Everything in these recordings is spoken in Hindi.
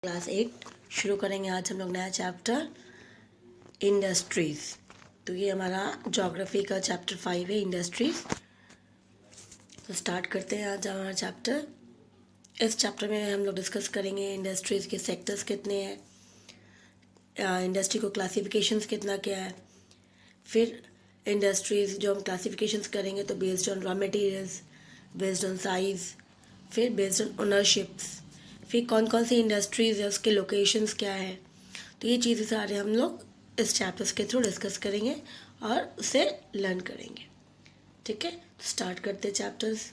क्लास 8 शुरू करेंगे आज हम लोग नया चैप्टर इंडस्ट्रीज़। तो ये हमारा ज्योग्राफी का चैप्टर 5 है, इंडस्ट्रीज़। तो स्टार्ट करते हैं आज हमारा चैप्टर। इस चैप्टर में हम लोग डिस्कस करेंगे इंडस्ट्रीज़ के सेक्टर्स कितने हैं, इंडस्ट्री को क्लासिफिकेशंस कितना क्या है, फिर इंडस्ट्रीज़ जो हम क्लासिफिकेशंस करेंगे तो based on raw materials, based on size, फिर बेस्ड ऑन ओनरशिप्स, फिर कौन कौन सी इंडस्ट्रीज़ है, उसके लोकेशंस क्या है। तो ये चीज़ें सारे हम लोग इस चैप्टर्स के थ्रू डिस्कस करेंगे और उसे लर्न करेंगे। ठीक है, तो स्टार्ट करते हैं चैप्टर्स।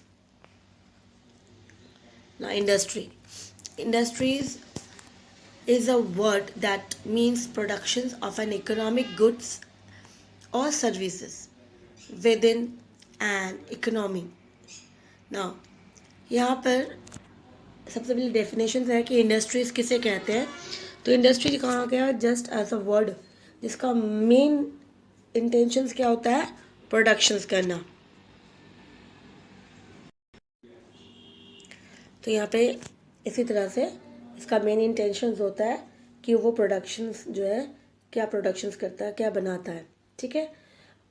ना industries is a word that means productions of an economic goods or services within an economy. Now यहाँ पर सबसे पहले डेफिनेशन है कि इंडस्ट्रीज किसे कहते हैं। तो इंडस्ट्री कहाँ गया, जस्ट एज अ वर्ड जिसका मेन इंटेंशंस क्या होता है, प्रोडक्शंस करना। तो यहाँ पे इसी तरह से इसका मेन इंटेंशंस होता है कि वो प्रोडक्शंस जो है क्या प्रोडक्शंस करता है, क्या बनाता है। ठीक है,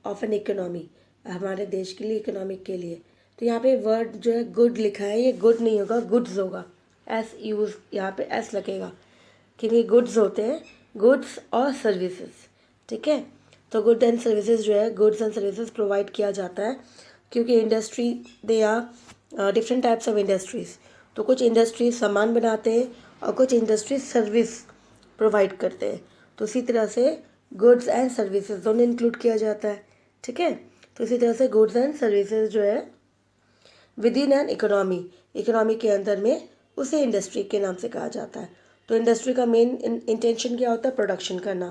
ऑफ एन इकोनॉमी, हमारे देश के लिए, इकोनॉमिक के लिए। तो यहाँ पे वर्ड जो है गुड लिखा है, ये गुड नहीं होगा, गुड्स होगा। एस यूज़ यहाँ पे एस लगेगा क्योंकि गुड्स होते हैं, गुड्स और सर्विसेज। ठीक है, तो गुड एंड सर्विसेज जो है, गुड्स एंड सर्विसेज प्रोवाइड किया जाता है क्योंकि industry they are different types of industries. तो कुछ इंडस्ट्रीज सामान बनाते हैं और कुछ इंडस्ट्रीज सर्विस प्रोवाइड करते हैं। तो इसी तरह से गुड्स एंड सर्विसेज दोनों इंक्लूड किया जाता है। ठीक है, तो इसी तरह से गुड्स एंड सर्विसेज जो है with in an economy, economy के अंदर में उसे इंडस्ट्री के नाम से कहा जाता है। तो इंडस्ट्री का मेन इंटेंशन क्या होता है, प्रोडक्शन करना,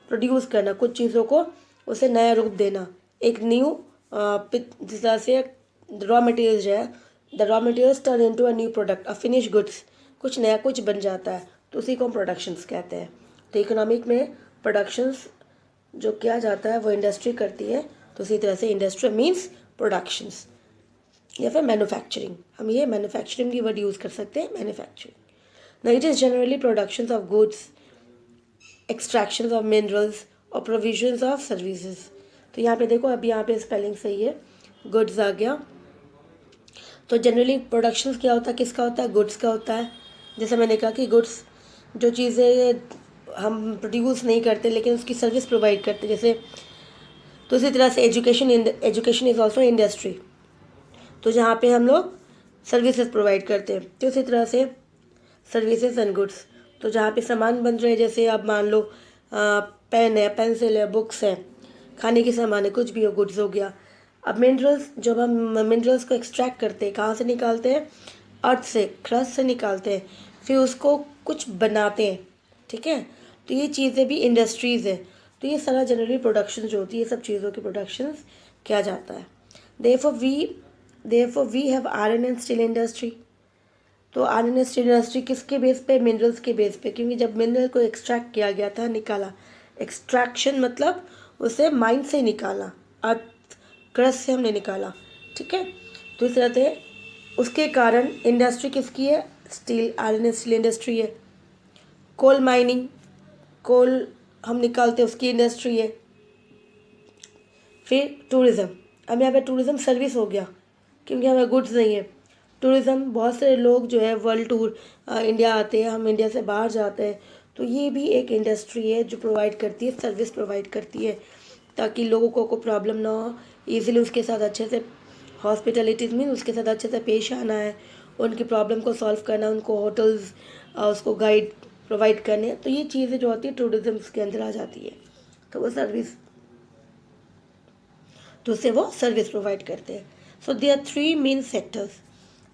प्रोड्यूस करना, कुछ चीज़ों को उसे नया रूप देना, एक न्यू जिस तरह से रॉ मटेरियल जो है, the raw materials turn into a new product, a finish goods, कुछ नया कुछ बन जाता है, तो उसी को हम प्रोडक्शंस कहते हैं। तो इकोनॉमिक में प्रोडक्शंस जो किया जाता है वो इंडस्ट्री करती है। तो इसी तरह से इंडस्ट्री मीन्स प्रोडक्शंस या फिर मैन्युफैक्चरिंग, हम ये मैन्युफैक्चरिंग की वर्ड यूज़ कर सकते हैं, मैन्युफैक्चरिंग। ना it is generally productions of goods, extractions of minerals और प्रोविजंस ऑफ सर्विसेज। तो यहाँ पे देखो, अभी यहाँ पे स्पेलिंग सही है, गुड्स आ गया। तो जनरली प्रोडक्शन क्या होता है, किसका होता है, गुड्स का होता है। जैसे मैंने कहा कि गुड्स जो चीज़ें हम प्रोड्यूस नहीं करते लेकिन उसकी सर्विस प्रोवाइड करते, जैसे तो इसी तरह से एजुकेशन इज़ ऑल्सो इंडस्ट्री, तो जहाँ पे हम लोग सर्विसेज प्रोवाइड करते हैं। तो इसी तरह से सर्विसेज एंड गुड्स, तो जहाँ पे सामान बन रहे हैं, जैसे आप मान लो पेन है, पेंसिल है, बुक्स है, खाने के सामान है, कुछ भी हो, गुड्स हो गया। अब मिनरल्स, जब हम मिनरल्स को एक्सट्रैक्ट करते हैं, कहाँ से निकालते हैं, अर्थ से, क्रस्ट से निकालते हैं, फिर उसको कुछ बनाते हैं। ठीक है, तो ये चीज़ें भी इंडस्ट्रीज़ है। तो ये सारा जनरली प्रोडक्शन जो होती है, सब चीज़ों की प्रोडक्शन किया जाता है। Therefore we have iron and steel industry. तो आयरन एंड स्टील इंडस्ट्री किसके बेस पे, मिनरल्स के बेस पे, क्योंकि जब मिनरल को एक्सट्रैक्ट किया गया था, निकाला, एक्सट्रैक्शन मतलब उसे माइन से निकाला, अर्थ क्रस्ट से हमने निकाला। ठीक है, तो इस तरह से उसके कारण इंडस्ट्री किसकी है, steel, iron and steel industry है। कोल माइनिंग, कोल हम निकालते हैं, उसकी इंडस्ट्री है। फिर टूरिज़्म, अब यहाँ पे टूरिज़्म सर्विस हो गया क्योंकि हमें गुड्स नहीं है। टूरिज़्म, बहुत सारे लोग जो है वर्ल्ड टूर इंडिया आते हैं, हम इंडिया से बाहर जाते हैं, तो ये भी एक इंडस्ट्री है जो प्रोवाइड करती है, सर्विस प्रोवाइड करती है, ताकि लोगों को कोई प्रॉब्लम ना हो, ईजिली उसके साथ अच्छे से हॉस्पिटलिटीज़ में उसके साथ अच्छे से पेश आना है, उनकी प्रॉब्लम को सॉल्व करना, उनको होटल्स उसको गाइड प्रोवाइड करने। तो ये चीज़ें जो होती है टूरिज़्म के अंदर आ जाती है, तो वो सर्विस, तो उससे वो सर्विस प्रोवाइड करते हैं। सो दे आर 3 मेन सेक्टर्स।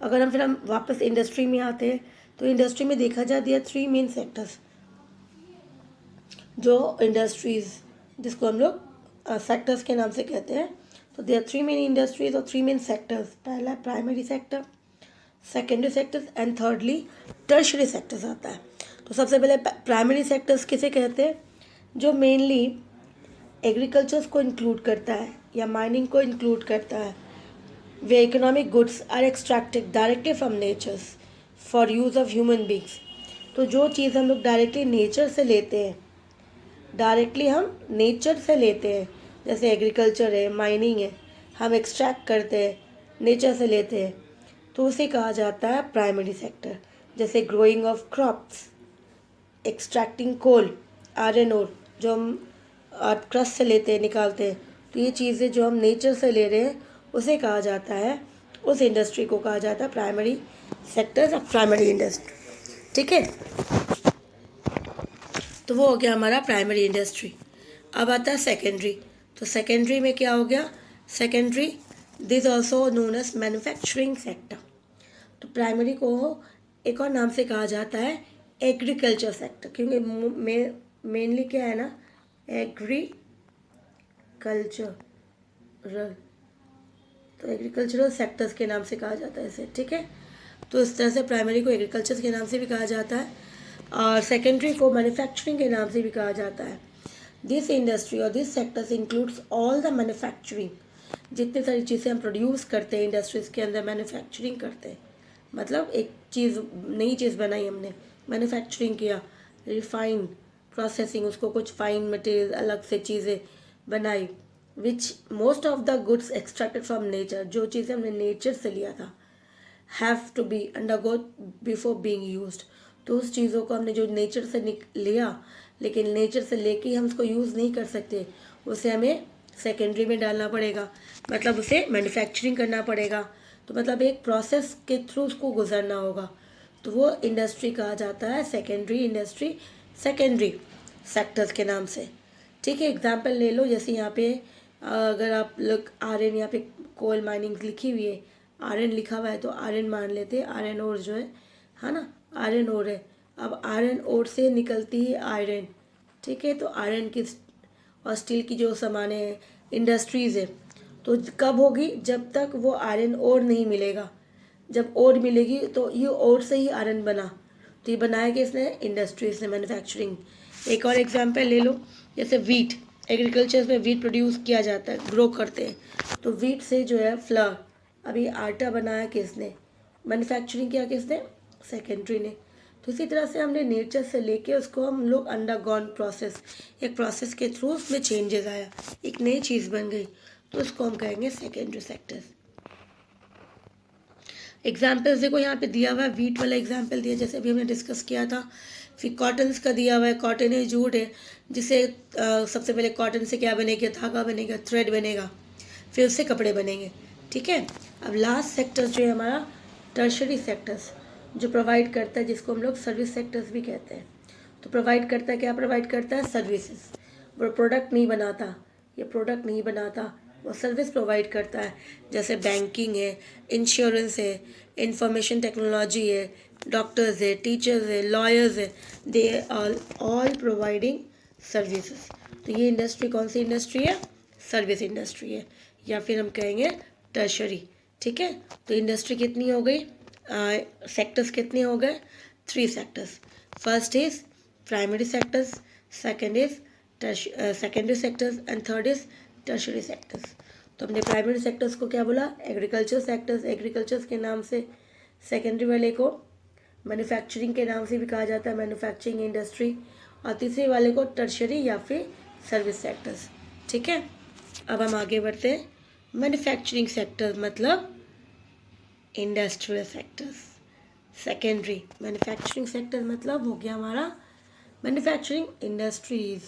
अगर हम वापस इंडस्ट्री में आते हैं, तो इंडस्ट्री में देखा जाए दे आर 3 मेन सेक्टर्स, जो इंडस्ट्रीज़ जिसको हम लोग सेक्टर्स के नाम से कहते हैं। तो दे आर 3 मेन इंडस्ट्रीज और 3 मेन सेक्टर्स। पहला primary sector, secondary sectors and thirdly tertiary sectors आता है। तो सबसे पहले प्राइमरी सेक्टर्स किसे कहते हैं, जो मेनली एग्रीकल्चर्स को इंक्लूड करता है या माइनिंग को इंक्लूड करता है। वे economic goods are extracted directly from natures for use of human beings. तो जो चीज़ हम लोग डायरेक्टली नेचर से लेते हैं, डायरेक्टली हम नेचर से लेते हैं, जैसे एग्रीकल्चर है, माइनिंग है, हम एक्सट्रैक्ट करते हैं, नेचर से लेते हैं, तो उसे कहा जाता है प्राइमरी सेक्टर। जैसे growing of crops, extracting coal, iron ore जो हम क्रस्ट से लेते हैं, निकालते हैं, तो ये चीज़ें जो हम नेचर से ले रहे हैं उसे कहा जाता है, उस इंडस्ट्री को कहा जाता है प्राइमरी सेक्टर या प्राइमरी इंडस्ट्री। ठीक है, तो वो हो गया हमारा प्राइमरी इंडस्ट्री। अब आता है सेकेंडरी। तो सेकेंडरी में क्या हो गया, secondary this also known as manufacturing sector. तो प्राइमरी को एक और नाम से कहा जाता है एग्रीकल्चर सेक्टर, क्योंकि मेनली क्या है ना, एग्रीकल्चरल, तो एग्रीकल्चरल सेक्टर्स के नाम से कहा जाता है इसे। ठीक है, तो इस तरह से प्राइमरी को एग्रीकल्चर के नाम से भी कहा जाता है और सेकेंडरी को मैन्युफैक्चरिंग के नाम से भी कहा जाता है। दिस इंडस्ट्री और this sectors includes all the manufacturing, जितनी सारी चीज़ें हम प्रोड्यूस करते हैं इंडस्ट्रीज़ के अंदर, मैन्युफैक्चरिंग करते हैं, मतलब एक चीज़, नई चीज़ बनाई हमने, मैन्युफैक्चरिंग किया, रिफाइन प्रोसेसिंग, उसको कुछ फाइन मटेरियल अलग से चीज़ें बनाई, which most of the goods extracted from nature, जो चीज़ें हमने नेचर से लिया था, have to be undergo before being used. तो उस चीज़ों को हमने जो नेचर से लिया, लेकिन नेचर से लेके ही हम उसको यूज़ नहीं कर सकते, उसे हमें सेकेंडरी में डालना पड़ेगा, मतलब उसे मैन्युफैक्चरिंग करना पड़ेगा, तो मतलब एक प्रोसेस के थ्रू उसको गुजरना होगा, तो वो इंडस्ट्री कहा जाता है सेकेंडरी इंडस्ट्री, सेकेंडरी सेक्टर्स के नाम से। ठीक है, एग्जाम्पल ले लो, जैसे यहाँ पे अगर आप लोग आयरन, यहाँ पे कोल माइनिंग लिखी हुई है, आयरन लिखा हुआ है, तो आयरन मान लेते हैं, आयरन ओर जो है ना, आयरन ओर है। अब आयरन ओर से निकलती है आयरन, ठीक है, तो आयरन की और स्टील की जो सामानें हैं, इंडस्ट्रीज़ है, तो कब होगी, जब तक वो आयरन ओर नहीं मिलेगा, जब ओर मिलेगी तो ये ओर से ही आयरन बना, तो ये बनाया किसने, इंडस्ट्रीज ने, मैन्युफैक्चरिंग। एक और एग्जांपल ले लो, जैसे वीट, एग्रीकल्चर में वीट प्रोड्यूस किया जाता है, ग्रो करते हैं, तो वीट से जो है फ्लावर, अभी आटा बनाया किसने, मैन्युफैक्चरिंग किया किसने, सेकेंडरी ने। तो इसी तरह से हमने नेचर से लेके उसको हम लोग अंडरगॉन प्रोसेस, एक प्रोसेस के थ्रू उसमें चेंजेस आया, एक नई चीज़ बन गई, तो उसको हम कहेंगे सेकेंडरी सेक्टर्स। एग्जाम्पल्स देखो यहाँ पे दिया हुआ है, वीट वाला एग्जाम्पल दिया जैसे अभी हमने डिस्कस किया था। फिर कॉटन्स का दिया हुआ है, कॉटन है, जूट है, जिसे सबसे पहले कॉटन से क्या बनेगा, धागा बनेगा, थ्रेड बनेगा, फिर उससे कपड़े बनेंगे। ठीक है, अब लास्ट सेक्टर्स जो है हमारा टर्शरी सेक्टर्स, जो प्रोवाइड करता है, जिसको हम लोग सर्विस सेक्टर्स भी कहते हैं। तो प्रोवाइड करता है, क्या प्रोवाइड करता है, सर्विसेज। वो प्रोडक्ट नहीं बनाता, ये प्रोडक्ट नहीं बनाता, वो सर्विस प्रोवाइड करता है, जैसे बैंकिंग है, इंश्योरेंस है, इंफॉर्मेशन टेक्नोलॉजी है, डॉक्टर्स है, टीचर्स है, लॉयर्स है, they are all providing services. तो ये इंडस्ट्री कौन सी इंडस्ट्री है, सर्विस इंडस्ट्री है, या फिर हम कहेंगे टर्शरी। ठीक है, तो इंडस्ट्री कितनी हो गई, सेक्टर्स कितने हो गए, 3 sectors. First is primary sectors, second is secondary sectors and third is tertiary sectors. तो हमने प्राइमरी सेक्टर्स को क्या बोला, एग्रीकल्चर सेक्टर्स, एग्रीकल्चर के नाम से, सेकेंडरी वाले को मैन्युफैक्चरिंग के नाम से भी कहा जाता है, मैन्युफैक्चरिंग इंडस्ट्री, और तीसरे वाले को टर्शरी या फिर सर्विस सेक्टर्स। ठीक है, अब हम आगे बढ़ते हैं। मैन्युफैक्चरिंग सेक्टर मतलब industrial sectors, secondary manufacturing sector मतलब हो गया हमारा मैन्युफैक्चरिंग इंडस्ट्रीज,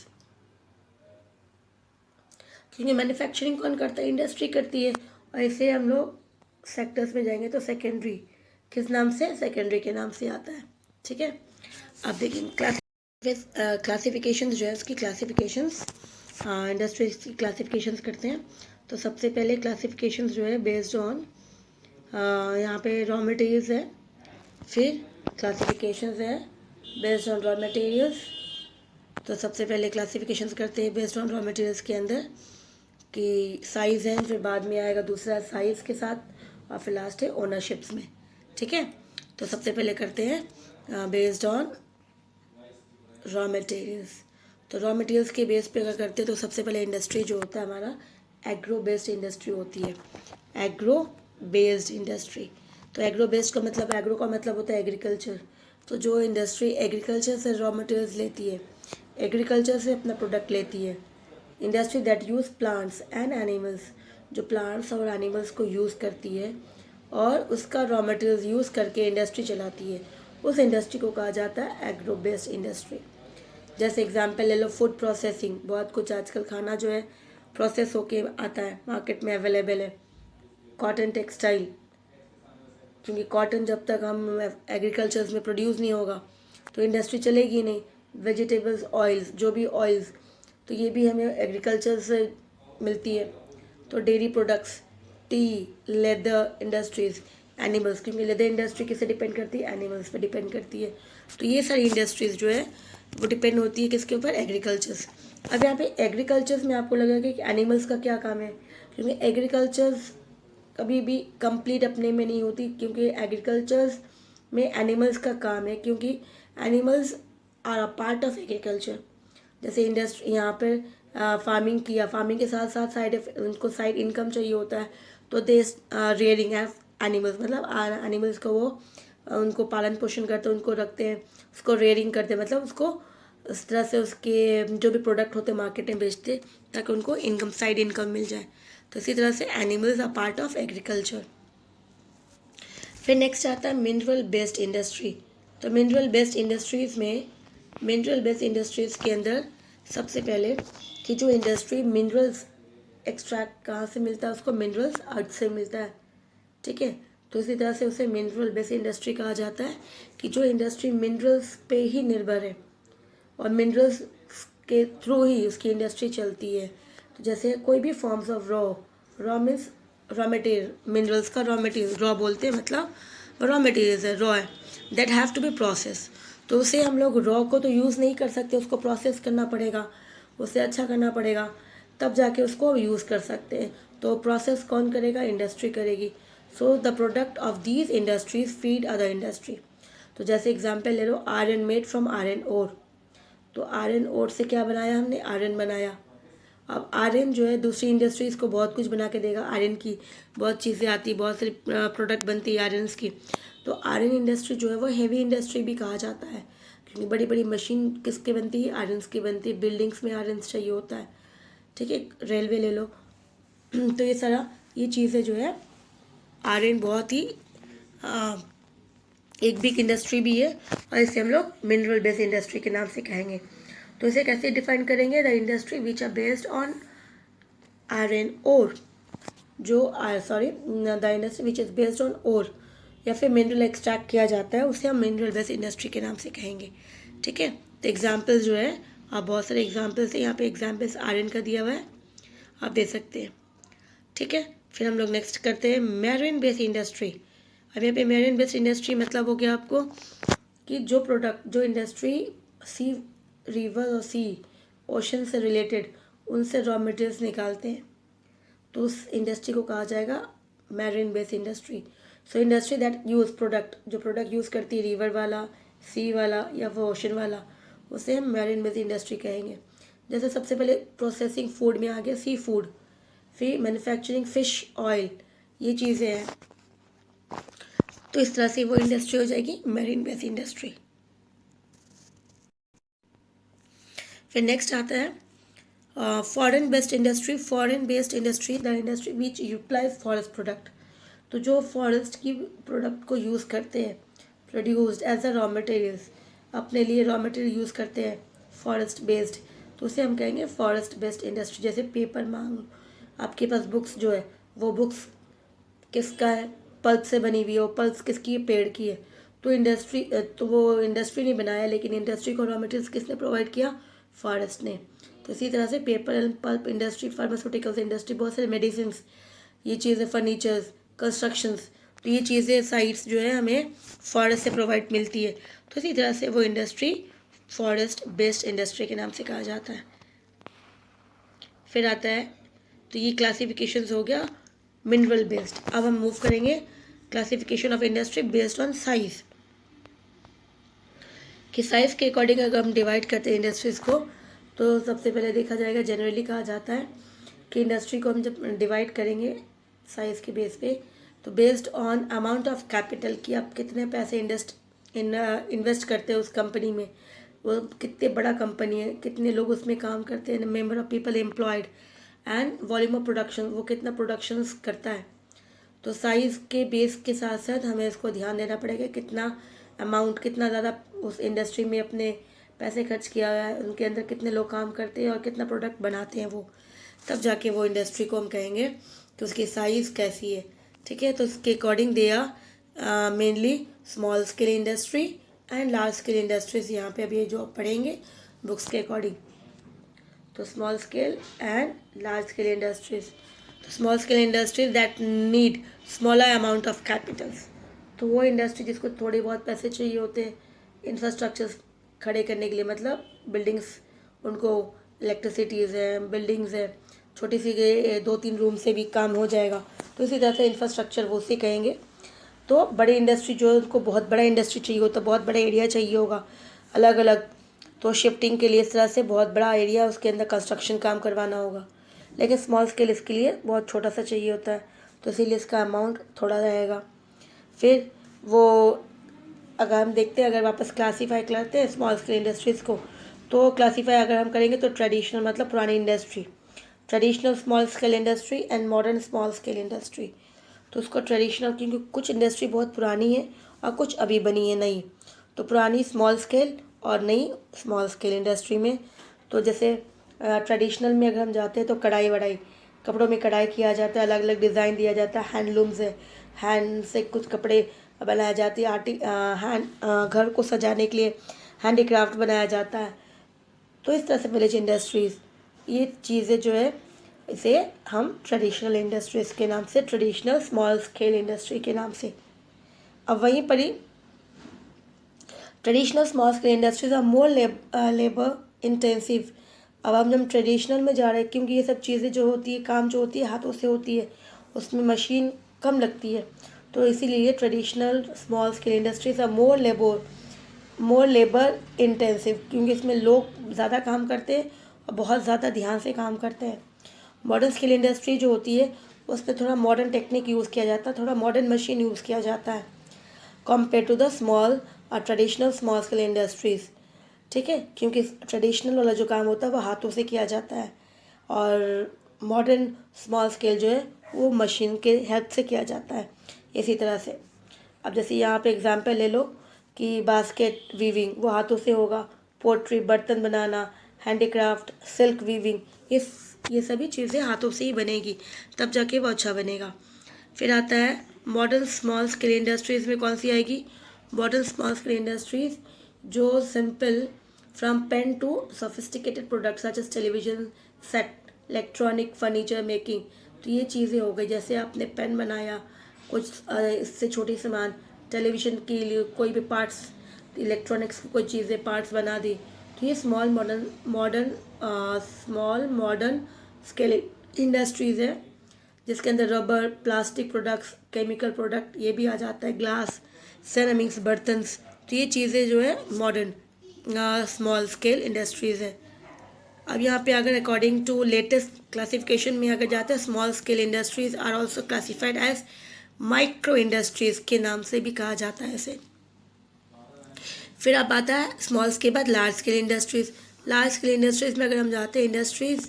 क्योंकि मैन्युफैक्चरिंग कौन करता है, इंडस्ट्री करती है। और ऐसे हम लोग सेक्टर्स में जाएंगे तो सेकेंडरी किस नाम से, सेकेंडरी के नाम से आता है। ठीक है, अब देखेंगे क्लासिफिकेशन जो है उसकी, क्लासिफिकेशंस, हाँ इंडस्ट्रीज की क्लासिफिकेशंस करते हैं। तो सबसे पहले क्लासिफिकेशंस जो है बेस्ड ऑन, यहाँ पे रॉ मटेरियल्स है, फिर क्लासिफिकेशंस है बेस्ड ऑन रॉ मटेरियल्स। तो सबसे पहले क्लासिफिकेशंस करते हैं बेस्ड ऑन रॉ मटेरियल्स के अंदर कि साइज़ है, फिर बाद में आएगा दूसरा साइज़ के साथ, और फिर लास्ट है ओनरशिप्स में। ठीक है, तो सबसे पहले करते हैं बेस्ड ऑन रॉ मटेरियल्स। तो रॉ मटेरियल्स के बेस पे अगर करते हैं तो सबसे पहले इंडस्ट्री जो होता है हमारा एग्रो बेस्ड इंडस्ट्री होती है, एग्रो बेस्ड इंडस्ट्री। तो एग्रो बेस्ड का मतलब, एग्रो का मतलब होता है एग्रीकल्चर, तो जो इंडस्ट्री एग्रीकल्चर से रॉ मटेरियल्स लेती है, एग्रीकल्चर से अपना प्रोडक्ट लेती है, industry that use plants and animals, जो प्लांट्स और एनिमल्स को यूज़ करती है और उसका रॉ मटेरियल्स यूज़ करके इंडस्ट्री चलाती है, उस इंडस्ट्री को कहा जाता है एग्रो बेस्ड इंडस्ट्री। जैसे एग्जांपल ले लो फूड प्रोसेसिंग, बहुत कुछ आजकल खाना जो है प्रोसेस होके आता है, मार्केट में अवेलेबल है। कॉटन टेक्सटाइल, क्योंकि कॉटन जब तक हम एग्रीकल्चर्स में प्रोड्यूस नहीं होगा तो इंडस्ट्री चलेगी नहीं। वेजिटेबल्स ऑयल्स, जो भी ऑयल्स, तो ये भी हमें एग्रीकल्चर से मिलती है। तो dairy products, T, leather industries, animals, क्योंकि लेदर इंडस्ट्री किससे डिपेंड करती है, एनिमल्स पे डिपेंड करती है। तो ये सारी इंडस्ट्रीज़ जो है वो डिपेंड होती है किसके ऊपर, एग्रीकल्चर्स। अब यहाँ पे एग्रीकल्चर्स में आपको लगेगा कि एनिमल्स का क्या काम है, क्योंकि एग्रीकल्चर्स कभी भी कंप्लीट अपने में नहीं होती, क्योंकि एग्रीकल्चर्स में एनिमल्स का काम है, क्योंकि animals are a part of agriculture. जैसे इंडस्ट्री यहाँ पर फार्मिंग किया, फार्मिंग के साथ साथ उनको साइड इनकम चाहिए होता है, तो दे रेयरिंग एनिमल्स, मतलब एनिमल्स को वो उनको पालन पोषण करते हैं, उनको रखते हैं, उसको रेयरिंग करते हैं, मतलब उसको उस तरह से उसके जो भी प्रोडक्ट होते हैं मार्केट में बेचते ताकि उनको इनकम, साइड इनकम मिल जाए। तो इसी तरह से animals are part of agriculture. फिर नेक्स्ट आता है मिनरल बेस्ड इंडस्ट्री। तो मिनरल बेस्ड इंडस्ट्रीज़ में, मिनरल बेस्ड इंडस्ट्रीज़ के अंदर सबसे पहले कि जो इंडस्ट्री मिनरल्स एक्सट्रैक्ट कहाँ से मिलता है, उसको मिनरल्स अर्थ से मिलता है, ठीक है। तो इसी तरह से उसे मिनरल बेस्ड इंडस्ट्री कहा जाता है कि जो इंडस्ट्री मिनरल्स पे ही निर्भर है और मिनरल्स के थ्रू ही उसकी इंडस्ट्री चलती है। तो जैसे कोई भी forms of raw means raw material, minerals का रॉ मटेरियल, रॉ बोलते हैं मतलब रॉ मटेरियल्स है, रॉ है, that have to be process. तो उसे हम लोग रॉ को तो यूज़ नहीं कर सकते, उसको प्रोसेस करना पड़ेगा, उसे अच्छा करना पड़ेगा, तब जाके उसको यूज़ कर सकते हैं। तो प्रोसेस कौन करेगा, इंडस्ट्री करेगी। So the product of these industries feed other industry. तो जैसे एग्जाम्पल ले लो, iron made from iron ore. तो आयरन ओर से क्या बनाया हमने, आयरन बनाया। अब आयरन जो है दूसरी इंडस्ट्रीज़ को बहुत कुछ बना के देगा, आयरन की बहुत चीज़ें आती, बहुत सारी प्रोडक्ट बनती है आयरन की। तो आयरन इंडस्ट्री जो है वो हैवी इंडस्ट्री भी कहा जाता है, क्योंकि बड़ी बड़ी मशीन किसके बनती है, आयरन की बनती है, बिल्डिंग्स में आयरन चाहिए होता है, ठीक है। रेलवे ले लो तो ये सारा ये चीज़ें जो है, आयरन बहुत ही एक बिग इंडस्ट्री भी है, और इसे हम लोग मिनरल बेस्ड इंडस्ट्री के नाम से कहेंगे। तो इसे कैसे डिफाइन करेंगे, the industry which are based on iron ore, जो the industry which is based on ore या फिर मिनरल एक्सट्रैक्ट किया जाता है, उसे हम मिनरल बेस्ड इंडस्ट्री के नाम से कहेंगे, ठीक है। तो एग्जाम्पल्स जो है, आप बहुत सारे एग्जाम्पल्स है, यहाँ पे एग्जाम्पल्स आयरन का दिया हुआ है, आप दे सकते हैं, ठीक है। फिर हम लोग नेक्स्ट करते हैं मैरीन बेस्ड इंडस्ट्री। अब यहाँ पे मैरीन बेस्ड इंडस्ट्री मतलब हो गया आपको कि जो प्रोडक्ट, जो इंडस्ट्री सी, रिवर और सी, ओशन से रिलेटेड, उनसे रॉ मटेरियल्स निकालते हैं, तो उस इंडस्ट्री को कहा जाएगा marine based industry. So industry that use product, जो प्रोडक्ट यूज़ करती है रिवर वाला, सी वाला या वो ओशन वाला, उसे हम मैरीन बेस्ड इंडस्ट्री कहेंगे। जैसे सबसे पहले प्रोसेसिंग फूड में आ गया सी फूड, फिर मैन्युफैक्चरिंग फिश ऑयल, ये चीज़ें हैं। तो इस तरह से वो इंडस्ट्री हो जाएगी मैरीन बेस्ड इंडस्ट्री। फिर नेक्स्ट आता है foreign based industry. Foreign based industry, the industry which utilize forest product. तो जो फॉरेस्ट की प्रोडक्ट को यूज़ करते हैं, produced as a raw materials, अपने लिए रॉ मटेरियल यूज़ करते हैं फॉरेस्ट बेस्ड, तो उसे हम कहेंगे फॉरेस्ट बेस्ड इंडस्ट्री। जैसे पेपर मान लो, आपके पास बुक्स जो है, वो बुक्स किसका है, पल्प से बनी हुई है, वो पल्प किसकी है, पेड़ की है। तो इंडस्ट्री, तो वो इंडस्ट्री नहीं बनाया, लेकिन इंडस्ट्री को रॉ मटेरियल्स किसने प्रोवाइड किया, फॉरेस्ट ने। तो इसी तरह से paper and pulp industry, pharmaceuticals industry, बहुत सारे मेडिसिन, ये चीज़ें, फर्नीचर्स, कंस्ट्रक्शंस, तो ये चीज़ें साइट्स जो है हमें फॉरेस्ट से प्रोवाइड मिलती है। तो इसी तरह से वो इंडस्ट्री फॉरेस्ट बेस्ड इंडस्ट्री के नाम से कहा जाता है। फिर आता है, तो ये क्लासिफिकेशंस हो गया मिनरल बेस्ड। अब हम मूव करेंगे classification of industry based on size, कि साइज़ के अकॉर्डिंग अगर हम डिवाइड करते हैं इंडस्ट्रीज़ को, तो सबसे पहले देखा जाएगा, जनरली कहा जाता है कि इंडस्ट्री को हम जब डिवाइड करेंगे साइज़ के बेस पे, तो based on amount of capital, कि आप कितने पैसे इन्वेस्ट इन्वेस्ट करते हैं उस कंपनी में, वो कितने बड़ा कंपनी है, कितने लोग उसमें काम करते हैं, member of people employed, and volume of production, वो कितना प्रोडक्शंस करता है। तो साइज़ के बेस के साथ साथ हमें इसको ध्यान देना पड़ेगा, कितना अमाउंट, कितना ज़्यादा उस इंडस्ट्री में अपने पैसे खर्च किया गया है, उनके अंदर कितने लोग काम करते हैं और कितना प्रोडक्ट बनाते हैं वो, तब जाके वो इंडस्ट्री को हम कहेंगे कि उसकी साइज़ कैसी है। ठीक है, तो इसके according they are mainly small scale industry and large scale industries. यहाँ पे अभी जो पढ़ेंगे बुक्स के अकॉर्डिंग, तो small scale and large scale industries. तो small scale industries that need smaller amount of capitals, तो वो इंडस्ट्री जिसको थोड़े बहुत पैसे चाहिए होते हैं इंफ्रास्ट्रक्चर्स खड़े करने के लिए, मतलब बिल्डिंग्स, उनको इलेक्ट्रिसिटीज़ है, बिल्डिंग्स है, छोटी सी 2-3 रूम से भी काम हो जाएगा, तो इसी तरह से इंफ्रास्ट्रक्चर वो उसे कहेंगे। तो बड़े इंडस्ट्री जो है उनको बहुत बड़ा इंडस्ट्री चाहिए होता है, बहुत बड़ा एरिया चाहिए होगा अलग अलग, तो शिफ्टिंग के लिए इस तरह से बहुत बड़ा एरिया उसके अंदर कंस्ट्रक्शन काम करवाना होगा। लेकिन स्मॉल स्केल इसके लिए बहुत छोटा सा चाहिए होता है, तो इसीलिए इसका अमाउंट थोड़ा रहेगा। फिर वो अगर हम देखते हैं, अगर वापस क्लासीफाई करते हैं स्मॉल स्केल इंडस्ट्रीज़ को, तो क्लासीफाई अगर हम करेंगे तो ट्रेडिशनल मतलब पुरानी industry, traditional small scale industry and modern small scale industry. तो उसको ट्रेडिशनल, क्योंकि कुछ इंडस्ट्री बहुत पुरानी है और कुछ अभी बनी है नई, तो पुरानी स्मॉल स्केल और नई स्मॉल स्केल इंडस्ट्री में। तो जैसे ट्रेडिशनल में अगर हम जाते हैं तो कढ़ाई वढ़ाई, कपड़ों में कढ़ाई किया जाता है, अलग अलग डिज़ाइन दिया जाता है, हैंडलूम्स है, हैंड से कुछ कपड़े बनाया जाती है, घर को सजाने के लिए हैंडीक्राफ्ट बनाया जाता है। तो इस तरह से विलेज इंडस्ट्रीज़, ये चीज़ें जो है इसे हम ट्रेडिशनल इंडस्ट्रीज़ के नाम से, ट्रेडिशनल स्मॉल स्केल इंडस्ट्री के नाम से। अब वहीं पर ही traditional small scale industries are more labour intensive. अब हम ट्रेडिशनल में जा रहे हैं, क्योंकि ये सब चीज़ें जो होती है, काम जो होती है हाथों से होती है, उसमें मशीन कम लगती है, तो इसीलिए traditional small scale industries are more labour intensive, क्योंकि इसमें लोग ज़्यादा काम करते हैं और बहुत ज़्यादा ध्यान से काम करते हैं। मॉडर्न स्केल इंडस्ट्री जो होती है उसमें थोड़ा मॉडर्न टेक्निक यूज़ किया जाता है, थोड़ा मॉडर्न मशीन यूज़ किया जाता है कंपेयर टू द स्मॉल और ट्रेडिशनल स्मॉल स्केल इंडस्ट्रीज़। ठीक है, क्योंकि ट्रेडिशनल वाला जो काम होता है वो हाथों से किया जाता है और मॉडर्न स्मॉल स्केल जो है वो मशीन के हेल्प से किया जाता है। इसी तरह से अब जैसे यहाँ पे एग्जांपल ले लो कि बास्केट वीविंग वो हाथों से होगा, पोट्री बर्तन बनाना, हैंडीक्राफ्ट, सिल्क वीविंग, ये सभी चीज़ें हाथों से ही बनेगी, तब जाके वो अच्छा बनेगा। फिर आता है मॉडर्न स्मॉल स्केल इंडस्ट्रीज़ में कौन सी आएगी? मॉडर्न स्मॉल स्केल इंडस्ट्रीज़ जो simple from pen to sophisticated products such as television set, electronic furniture making, तो ये चीज़ें हो गई। जैसे आपने पेन बनाया, कुछ इससे छोटी सामान, टेलीविज़न के लिए कोई भी पार्ट्स, इलेक्ट्रॉनिक्स की कोई चीज़ें पार्ट्स बना दी, तो ये स्मॉल मॉडर्न स्केल इंडस्ट्रीज़ है, जिसके अंदर rubber, plastic products, chemical product ये भी आ जाता है, ग्लास, सेरामिक्स, बर्तन्स, तो ये चीज़ें जो है मॉडर्न स्मॉल स्केल इंडस्ट्रीज़ है। अब यहाँ पे अगर अकॉर्डिंग टू लेटेस्ट क्लासिफिकेशन में अगर जाते हैं, small scale industries are also classified as micro industries के नाम से भी कहा जाता है इसे। फिर अब आता है स्मॉल स्केल बाद large scale industries. Large scale industries में अगर हम जाते हैं इंडस्ट्रीज़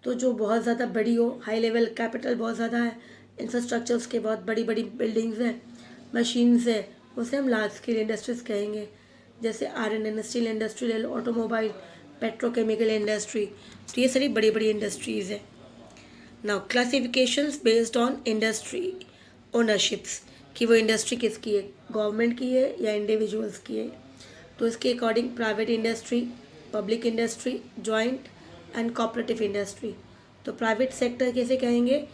तो जो बहुत ज़्यादा बड़ी हो, हाई लेवल कैपिटल बहुत ज़्यादा है, इंफ्रास्ट्रक्चर उसके बहुत बड़ी बड़ी बिल्डिंग्स हैं, मशीन्स है, उसे हम लार्ज स्केल इंडस्ट्रीज़ कहेंगे। जैसे आयरन स्टील इंडस्ट्री ले लो, ऑटोमोबाइल, पेट्रोकेमिकल इंडस्ट्री, तो ये सारी बड़ी बड़ी इंडस्ट्रीज़ है। Now classifications based on industry ownerships, कि वो इंडस्ट्री किसकी है, गवर्नमेंट की है या इंडिविजुअल्स की है। तो इसके according private industry, public industry, joint and cooperative industry. तो प्राइवेट सेक्टर कैसे कहेंगे?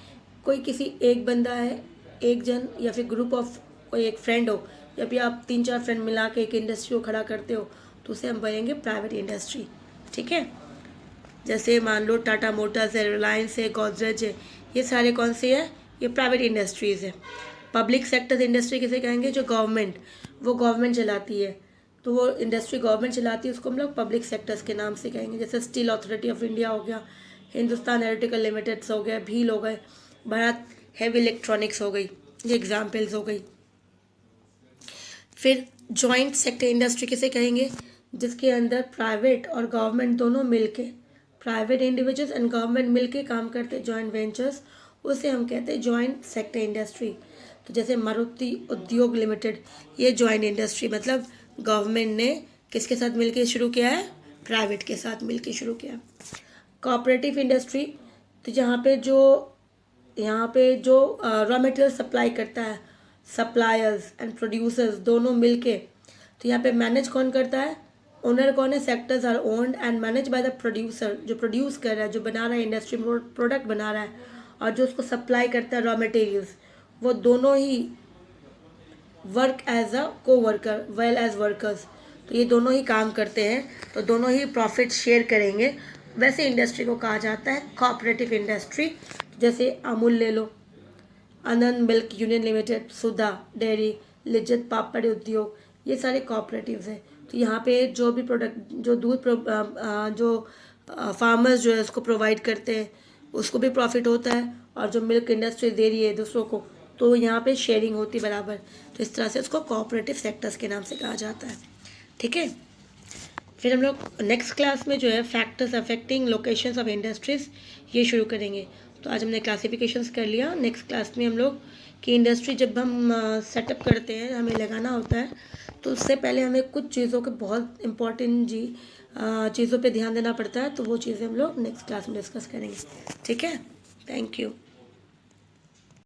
कोई किसी एक बंदा है, एक जन या फिर ग्रुप ऑफ, कोई एक फ्रेंड हो, या फिर आप 3-4 फ्रेंड मिला के एक इंडस्ट्री को खड़ा करते हो, तो उसे हम बोलेंगे प्राइवेट इंडस्ट्री। ठीक है, जैसे मान लो टाटा मोटर्स है, रिलायंस है, गोदरेज है, ये सारे कौन से हैं? ये प्राइवेट इंडस्ट्रीज़ है। पब्लिक सेक्टर इंडस्ट्री किसे कहेंगे? जो गवर्नमेंट चलाती है, तो वो इंडस्ट्री गवर्नमेंट चलाती है, उसको हम लोग पब्लिक सेक्टर्स के नाम से कहेंगे। जैसे स्टील अथॉरिटी ऑफ इंडिया हो गया, हिंदुस्तान एरोटिकल लिमिटेड्स हो गया, भील हो गए, भारत हेवी इलेक्ट्रॉनिक्स हो गई, ये एग्जाम्पल्स हो गई। फिर जॉइंट सेक्टर इंडस्ट्री किसे कहेंगे, जिसके अंदर प्राइवेट और गवर्नमेंट दोनों मिलके, प्राइवेट इंडिविजुअल्स एंड गवर्नमेंट मिलके काम करते हैं, जॉइंट वेंचर्स, उसे हम कहते हैं जॉइंट सेक्टर इंडस्ट्री। तो जैसे मारुति उद्योग लिमिटेड, ये जॉइंट इंडस्ट्री, मतलब गवर्नमेंट ने किसके साथ मिलके शुरू किया है, प्राइवेट के साथ मिलके शुरू किया। कोऑपरेटिव इंडस्ट्री, तो यहाँ पे जो रॉ मटेरियल सप्लाई करता है, सप्लायर्स एंड प्रोड्यूसर्स दोनों मिलके, तो यहाँ पे मैनेज कौन करता है, ओनर कौन है, sectors are owned and manage by the producer, जो प्रोड्यूस कर रहा है, जो बना रहा है, इंडस्ट्री में प्रोडक्ट बना रहा है, और जो उसको सप्लाई करता है रॉ मटेरियल्स, वो दोनों ही वर्क एज अ को वर्कर वेल एज वर्कर्स, तो ये दोनों ही काम करते हैं, तो दोनों ही प्रॉफिट शेयर करेंगे। वैसे इंडस्ट्री को कहा जाता है कोऑपरेटिव इंडस्ट्री। जैसे अमूल ले लो, आनंद मिल्क यूनियन लिमिटेड, सुधा डेयरी, लिज्जत पापड़ उद्योग, ये सारे कोऑपरेटिव्स हैं। तो यहाँ पे जो भी प्रोडक्ट, जो दूध जो फार्मर्स जो है उसको प्रोवाइड करते हैं, उसको भी प्रॉफिट होता है, और जो मिल्क इंडस्ट्री दे रही है दूसरों को, तो यहाँ पे शेयरिंग होती है बराबर। तो इस तरह से उसको कोऑपरेटिव सेक्टर्स के नाम से कहा जाता है। ठीक है, फिर हम लोग नेक्स्ट क्लास में जो है factors affecting locations of industries, ये शुरू करेंगे। तो आज हमने क्लासिफिकेशंस कर लिया। नेक्स्ट क्लास में हम लोग कि इंडस्ट्री जब हम सेटअप करते हैं, हमें लगाना होता है, तो उससे पहले हमें कुछ चीज़ों के बहुत इंपॉर्टेंट चीज़ों पे ध्यान देना पड़ता है, तो वो चीज़ें हम लोग नेक्स्ट क्लास में डिस्कस करेंगे। ठीक है, थैंक यू।